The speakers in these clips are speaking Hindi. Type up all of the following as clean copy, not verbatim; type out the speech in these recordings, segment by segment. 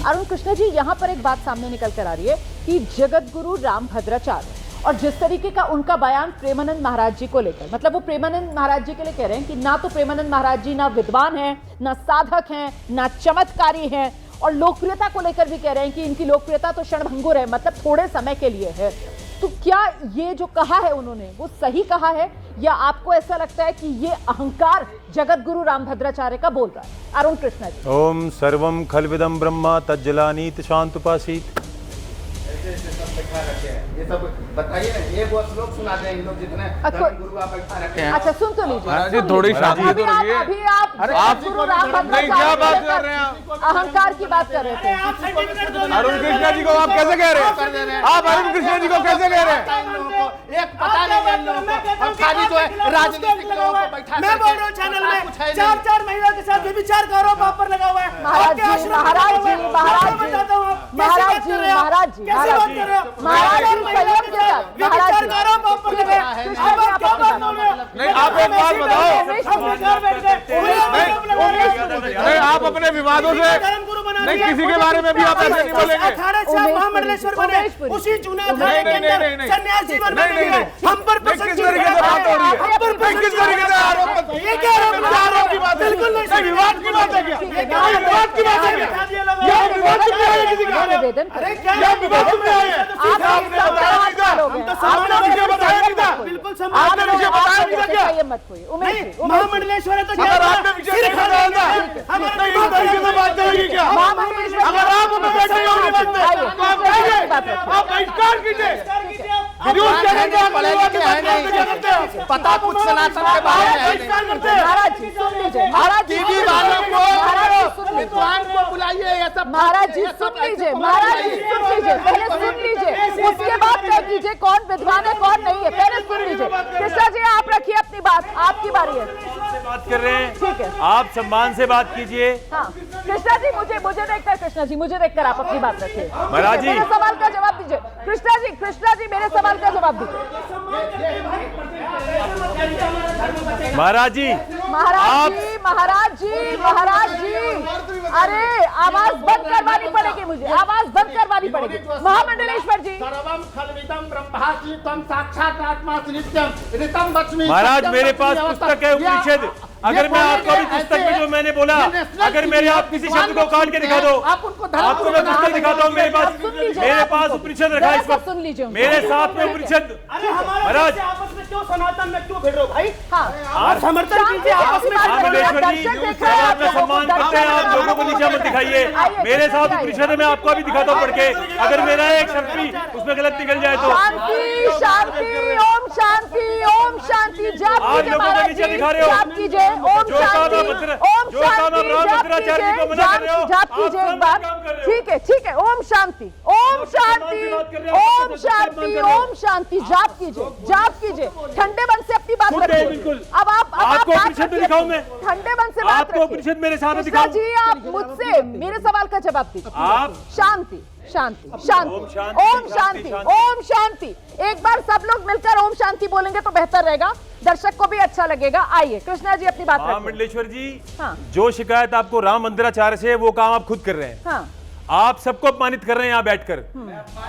अरुण कृष्णा जी, यहाँ पर एक बात सामने निकल कर आ रही है कि जगत गुरु रामभद्राचार्य और जिस तरीके का उनका बयान प्रेमानंद महाराज जी को लेकर, मतलब वो प्रेमानंद महाराज जी के लिए कह रहे हैं कि ना तो प्रेमानंद महाराज जी ना विद्वान हैं, ना साधक हैं, ना चमत्कारी हैं, और लोकप्रियता को लेकर भी कह रहे हैं कि इनकी लोकप्रियता तो क्षणभंगुर है, मतलब थोड़े समय के लिए है। तो क्या ये जो कहा है उन्होंने वो सही कहा है, या आपको ऐसा लगता है कि ये अहंकार जगत गुरु रामभद्राचार्य का बोल रहा है? अरुण कृष्णा जी। ओम सर्वम खलविदम ब्रह्मा तज्जलानीत शांतुपासीत। ये सब बताइए ना, ये वो श्लोक सुना दें इन लोग जितने गुरु आप बैठा रखे हैं। अच्छा सुन तो लीजिए, थोड़ी शांति तो रखिए। अभी आप गुरु रामभद्राचार्य बात कर रहे हैं, अहंकार की बात कर रहे थे। अरुण कृष्णा जी को आप कैसे कह रहे हैं? आप अरुण कृष्णा जी को कैसे कह रहे हैं? एक पता नहीं इन लोगों को, और खाली जो है राजनीतिक लोगों को बैठा, मैं बोल रहा हूँ चैनल में 4 महिला के साथ व्यभिचार का आरोप आप पर लगा हुआ है। महाराज जी, महाराज जी, महाराज जी, महाराज जी, महाराज जी, महाराज जी, महाराज जी, संयम के साथ, महाराज जी, नहीं आप एक बात बताओ, नहीं आप अपने विवादों से नहीं, किसी के बारे में भी आप ऐसे नहीं बोलेंगे। महामंडलेश्वर बने उसी चुनाव संन्यास जीवन में हम पर किस तरीके से बात हो रही है? किस तरीके से आरोप? ये क्या आरोप की बात है? बिल्कुल नहीं, विवाद की बात है क्या? विवाद की बात है क्या? यह विवाद की बात है किसी का? निवेदन अरे क्या यह विवाद की बात है? आपने बताया नहीं था, आपने मुझे बताया नहीं था, बिल्कुल आपने मुझे बताया नहीं था क्या? ये मत होइए उमेश जी, महामंडलेश्वर है तो क्या? अगर आपने विजय नहीं बताया था, तो इस तरीके से बात करेगी क्या? अगर आप हमें बैठे हो बात में, तो आप कहेंगे, आप बहिष्कार कीजिए। विरोध करेंगे, आप पढ़े लिखे हैं नहीं, पता कुछ सनातन के बारे में है नहीं। महाराज जी सुन लीजिए, महाराज जी टीवी वालों को, विद्वान को बुलाइए, ये सब महाराज जी सुन लीजिए, महाराज जी सुन लीजिए, पहले सुन लीजिए, उसके बाद तय कीजिए कौन विद्वान है कौन नहीं है, पहले सुन लीजिए। कृष्णा जी आप रखिए अपनी बात, आपकी बारी है। बात कर रहे हैं, ठीक है, आप सम्मान से बात कीजिए। हाँ कृष्णा जी, मुझे देखकर, कृष्णा जी मुझे देखकर आप अपनी बात रखिए। महाराज जी, मेरे सवाल का जवाब दीजिए। कृष्णा जी मेरे सवाल का जवाब दीजिए। महाराज जी, महाराज जी, अरे आवाज बंद करवानी पड़ेगी, मुझे आवाज बंद करवानी पड़ेगी। महामंडलेश्वर जी, सर्वम खलविदम ब्रह्मास्मि त्वं साक्षात् आत्मासि नित्यं ऋतं वच्मि। महाराज मेरे पास पुस्तक है उपनिषद, अगर मैं आपको अभी पुस्तक में जो मैंने बोला, अगर मेरे आप किसी शब्द को काट के दिखा दो, आपको मैं पुस्तक दिखाता हूँ। मेरे पास उपनिषद रखा है इस वक्त, मेरे साथ में उपनिषद। महाराज आपस में क्यों सनातन में क्यों भिड़ रहे हो भाई? हाँ समर्थन कीजिए आपस में। महामंडलेश्वर जी, अपना सम्मान करते हैं, आप लोगों को नीचे मत दिखाइए। मेरे साथ उपनिषद है, मैं आपको अभी दिखाता हूँ पढ़ के, अगर मेरा एक शब्द भी उसमें गलत निकल जाए तो। शांति शांति, ओम शांति, ओम शांति, जाप आप कीजिए लोगों को महाराज नीचे जी, दिखा रहे हो, जाप कीजिए, ओम जो काम शांति, आप ओम शांति, रामभद्राचार्य जी को मना कर रहे हो, जाप कीजिए एक बार। ठीक है, ओम शांति, ओम शांति, ओम शांति, ओम शांति, जाप कीजिए, ठंडे मन से अपनी बात रखिए। बिल्कुल। अब आपको उपनिषद दिखाऊं मैं? ठंडे मन से बात आपको उपनिषद मेरे सामने कृष्णा दिखाऊं? जी आप मुझसे मेरे सवाल का जवाब दीजिए। आप शांति शांति शांति, ओम शांति, ओम शांति, ओम शांति। एक बार सब लोग मिलकर ओम शांति बोलेंगे तो बेहतर रहेगा, दर्शक को भी अच्छा लगेगा। आइए कृष्णा जी अपनी बात रखिए। महामंडलेश्वर जी, हाँ। जो शिकायत आपको रामभद्राचार्य से, वो काम आप खुद कर रहे हैं। हाँ। आप सबको अपमानित कर रहे हैं यहाँ बैठकर।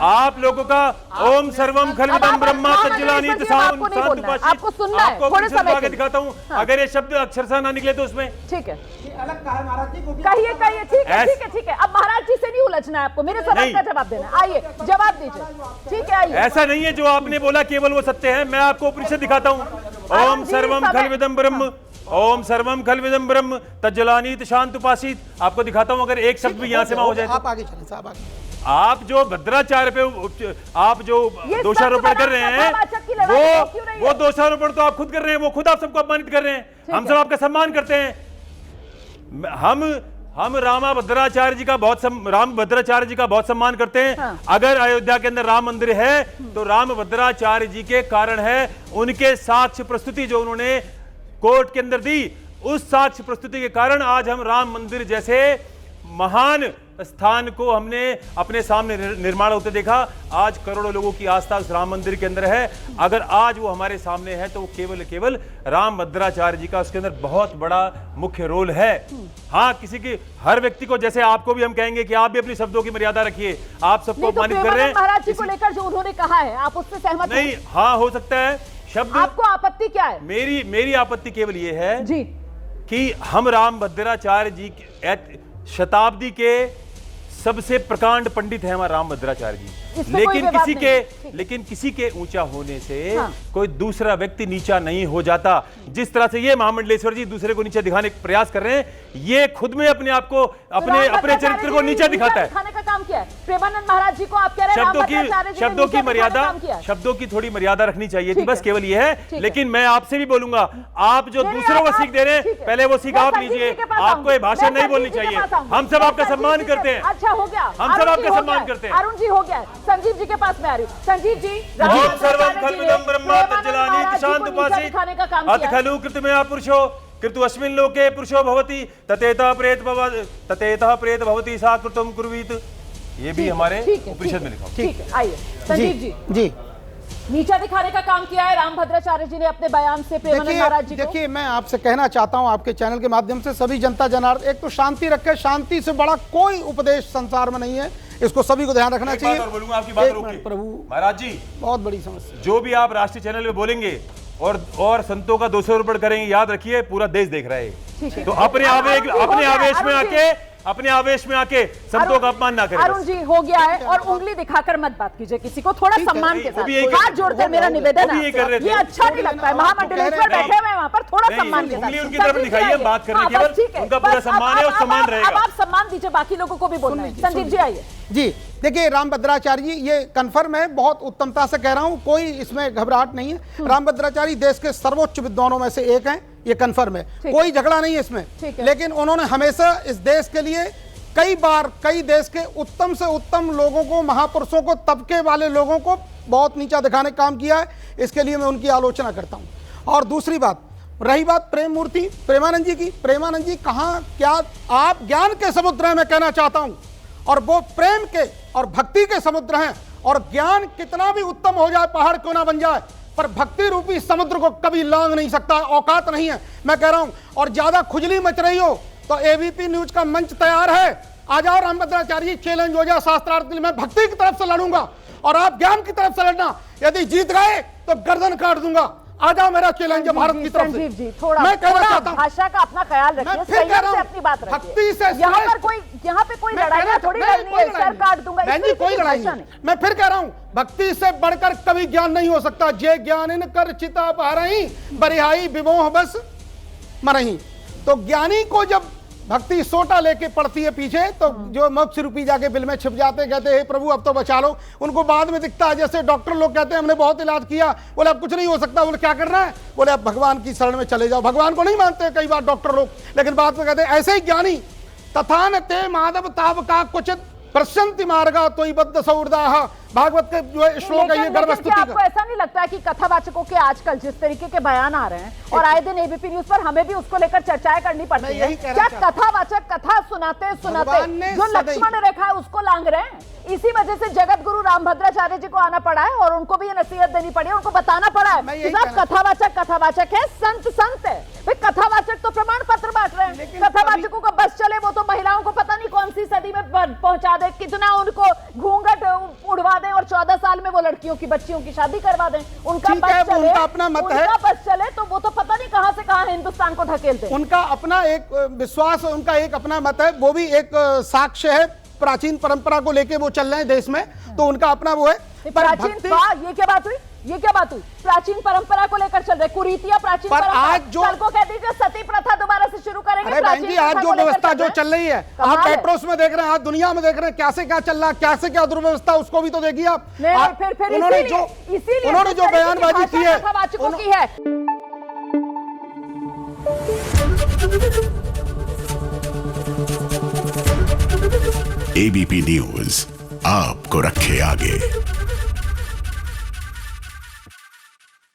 आप लोगों का ओम सर्वम खलविदम ब्रह्मा तज्जलानीत शांतुपासीत, आपको सुनना है, थोड़े समय के दिखाता हूँ। अगर ये शब्द अक्षरशः ना निकले तो उसमें ठीक है, अलग कहा महाराज जी को भी। कहिए, ठीक है। अब महाराज जी से नहीं उलझना है आपको, मेरे सवाल का जवाब देना है। आइए जवाब दीजिए, ठीक है आइए। ऐसा नहीं है जो आपने बोला केवल वो सत्य है। मैं आपको उपनिषद दिखाता हूँ। ओम सर्वम खलविदम ब्रह्म, ओम सर्वम खलविदम ब्रह्म तज्जलानीत शांतुपासीत, आपको दिखाता हूँ। अगर एक शब्द भी यहाँ से वहां हो जाए तो। आप आगे चलें साहब, आगे। आप जो भद्राचार्य पे आप जो दोषारोपण कर रहे हैं, वो दोषारोपण तो आप खुद कर रहे हैं, वो खुद आप सबको अपमानित कर रहे हैं। हम सब आपका सम्मान करते हैं। हम रामभद्राचार्य जी का बहुत सम्मान करते हैं। हाँ। अगर अयोध्या के अंदर राम मंदिर है तो रामभद्राचार्य जी के कारण है। उनके साक्ष्य प्रस्तुति जो उन्होंने कोर्ट के अंदर दी, उस साक्ष्य प्रस्तुति के कारण आज हम राम मंदिर जैसे महान स्थान को हमने अपने सामने निर्माण होते देखा। आज करोड़ों लोगों की आस्था उस राम मंदिर के अंदर है। अगर आज वो हमारे सामने है तो वो केवल राम भद्राचार्य जी का उसके अंदर बहुत बड़ा मुख्य रोल है। हाँ, किसी की हर व्यक्ति को, जैसे आपको भी हम कहेंगे कि आप भी अपनी शब्दों की मर्यादा रखिए, आप सबको अपमानित कर रहे हैं। महाराज जी को लेकर जो उन्होंने कहा है, आप उससे सहमत नहीं? हाँ, हो सकता है शब्द। आपको आपत्ति क्या है? मेरी आपत्ति केवल ये है जी कि हम राम भद्राचार्य जी शताब्दी के सबसे प्रकांड पंडित है हमारा राम भद्राचार्य जी, लेकिन किसी के ऊंचा होने से कोई दूसरा व्यक्ति नीचा नहीं हो जाता। जिस तरह से ये महामंडलेश्वर जी दूसरे को नीचे दिखाने का प्रयास कर रहे हैं, ये खुद में अपने आप को अपने चरित्र को नीचा दिखाता है। दिखाने का काम किया है प्रेमानंद महाराज जी को। आप कह रहे हैं शब्दों की मर्यादा, शब्दों की थोड़ी मर्यादा रखनी चाहिए थी, बस केवल ये है। लेकिन मैं आपसे भी बोलूंगा, आप जो दूसरों को सीख दे रहे हैं, पहले वो सीख आप लीजिए। आपको ये भाषा नहीं बोलनी चाहिए। हम सब आपका सम्मान करते हैं। अच्छा, हो गया, हम सब आपका सम्मान करते हैं। अरुण जी, हो गया। संजीव जी के पास में आ रही हूँ। संजीव जी, ओम सर्वं खल्विदं ब्रह्म तज्जलानि प्रशांत उपासि अत खलु कृतमया पुरुषो कृतु अस्मिन् लोके पुरुषो भवति ततेतः प्रेत भवति सा कृतं कुर्वीत। ये भी हमारे उपनिषद में लिखा। ठीक है, आइए संजीव जी। नीचा दिखाने का काम किया है राम भद्राचार्य जी ने अपने बयान से प्रेमानंद महाराज जी को। देखिए, मैं आपसे कहना चाहता हूं आपके चैनल के माध्यम से सभी जनता जनार्दन, एक तो शांति रखे। शांति से बड़ा कोई उपदेश संसार में नहीं है, इसको सभी को ध्यान रखना चाहिए। बोलूंगा आपकी बात रोकिए प्रभु महाराज जी, बहुत बड़ी समस्या। जो भी आप राष्ट्रीय चैनल में बोलेंगे और संतों का 200 रुपए करेंगे, याद रखिए पूरा देश देख रहा है। तो अपने आवेश में आके संतों का अपमान ना करें। अरुण जी, हो गया है, और उंगली दिखाकर मत बात कीजिए किसी को, थोड़ा सम्मान के साथ हाथ जोड़कर मेरा निवेदन है। ये अच्छा नहीं लगता है। महामंडलेश्वर बैठे हुए वहां पर, थोड़ा सम्मान के साथ उनकी तरफ दिखाइए, बात करने केवल उनका पूरा सम्मान है और सम्मान रहेगा। अब आप सम्मान दीजिए, बाकी लोगों को भी बोलना है। संजीव जी, आइए जी। देखिए, राम भद्राचार्य जी, ये कन्फर्म है, बहुत उत्तमता से कह रहा हूं, कोई इसमें घबराहट नहीं है। राम भद्राचार्य देश के सर्वोच्च विद्वानों में से एक हैं, ये कन्फर्म है, कोई झगड़ा नहीं है इसमें। लेकिन उन्होंने हमेशा इस देश के लिए कई बार कई देश के उत्तम से उत्तम लोगों को, महापुरुषों को, तबके वाले लोगों को बहुत नीचा दिखाने का काम किया है। इसके लिए मैं उनकी आलोचना करता हूं। और दूसरी बात, रही बात प्रेम मूर्ति प्रेमानंद जी की, प्रेमानंद जी कहाँ क्या, आप ज्ञान के समुद्र हैं, मैं कहना चाहता हूं, और वो प्रेम के और भक्ति के समुद्र हैं। और ज्ञान कितना भी उत्तम हो जाए, पहाड़ क्यों ना बन जाए, पर भक्ति रूपी समुद्र को कभी लांग नहीं सकता, औकात नहीं है, मैं कह रहा हूं। और ज्यादा खुजली मच रही हो तो एबीपी न्यूज का मंच तैयार है, आ जाओ। राम भद्राचार्य चैलेंज हो जाए शास्त्रार्थ के लिए, मैं भक्ति की तरफ से लड़ूंगा और आप ज्ञान की तरफ से लड़ना। यदि जीत गए तो गर्दन काट दूंगा। आ जाओ, मेरा चैलेंज है भारत की तरफ से। संजीव जी, थोड़ा मैं कहना चाहता हूं, भाषा का अपना ख्याल रखिए, संयम से अपनी बात रखिए। यहाँ पे कोई लड़ाई थोड़ी लड़नी है, सर काट दूंगा, कोई लड़ाई नहीं। मैं फिर कह रहा हूं, भक्ति से बढ़कर कभी ज्ञान नहीं हो सकता। जे ज्ञान इन कर चिता पहरही बरिहाई विमोह बस मरही। तो ज्ञानी को जब भक्ति सोटा लेके पड़ती है पीछे, तो जो मोक्ष रूपी जाके बिल में छिप जाते, कहते हैं प्रभु अब तो बचा लो, उनको बाद में दिखता है। जैसे डॉक्टर लोग कहते हैं हमने बहुत इलाज किया, बोले अब कुछ नहीं हो सकता, बोले क्या करना है, बोले अब भगवान की शरण में चले जाओ। भगवान को नहीं मानते कई बार डॉक्टर लोग, लेकिन बाद में कहते हैं ऐसे ही ज्ञानी तथा न ते माधव ताव का कुचित प्रशंति मार्गा तो बद्ध सौरदाह, भागवत के जो श्लोक है ये गर्भस्तुति का। आपको ऐसा नहीं लगता है कि कथावाचकों के आजकल जिस तरीके के बयान आ रहे हैं, और आए दिन एबीपी न्यूज पर हमें भी उसको लेकर चर्चाएं करनी पड़ती है, क्या कथावाचक कथा सुनाते जो लक्ष्मण रेखा है उसको लांग रहे हैं? इसी वजह से जगत गुरु राम भद्राचार्य जी को आना पड़ा है और उनको भी ये नसीहत देनी पड़ी है, उनको बताना पड़ा है कि साहब कथावाचक है, संत है। भाई कथावाचक तो प्रमाण पत्र बांट रहे हैं, कथावाचकों का बस चले वो तो महिलाओं को पता नहीं कौन सी सदी में पहुंचा दे, कितना उनको घूंघट उड़वा दें और 14 साल में वो लड़कियों की बच्चियों की शादी करवा दें। उनका बस चले, अपना मत है, बस चले तो वो तो पता नहीं कहां से कहां हिंदुस्तान को धकेलते हैं। उनका अपना एक विश्वास, उनका एक अपना मत है, वो भी एक साक्ष्य है। प्राचीन परंपरा को लेके वो चल रहे हैं देश में, तो उनका अपना वो है। प्राचीन ये क्या बात हुई? ये क्या बात हुई? प्राचीन परंपरा को लेकर चल रहे कुरीतियां, प्राचीन परंपरा। आज जो कल को कह दीजिए सती प्रथा दोबारा से शुरू करेंगे। अरे बहन जी, आज जो व्यवस्था जो चल रही है, आप मेट्रोस में देख रहे हैं, आज दुनिया में देख रहे हैं कैसे क्या चल रहा है, कैसे क्या दुर्व्यवस्था, उसको भी तो देखिए आप। फिर उन्होंने जो बयानबाजी की है एबीपी न्यूज आपको रखे आगे।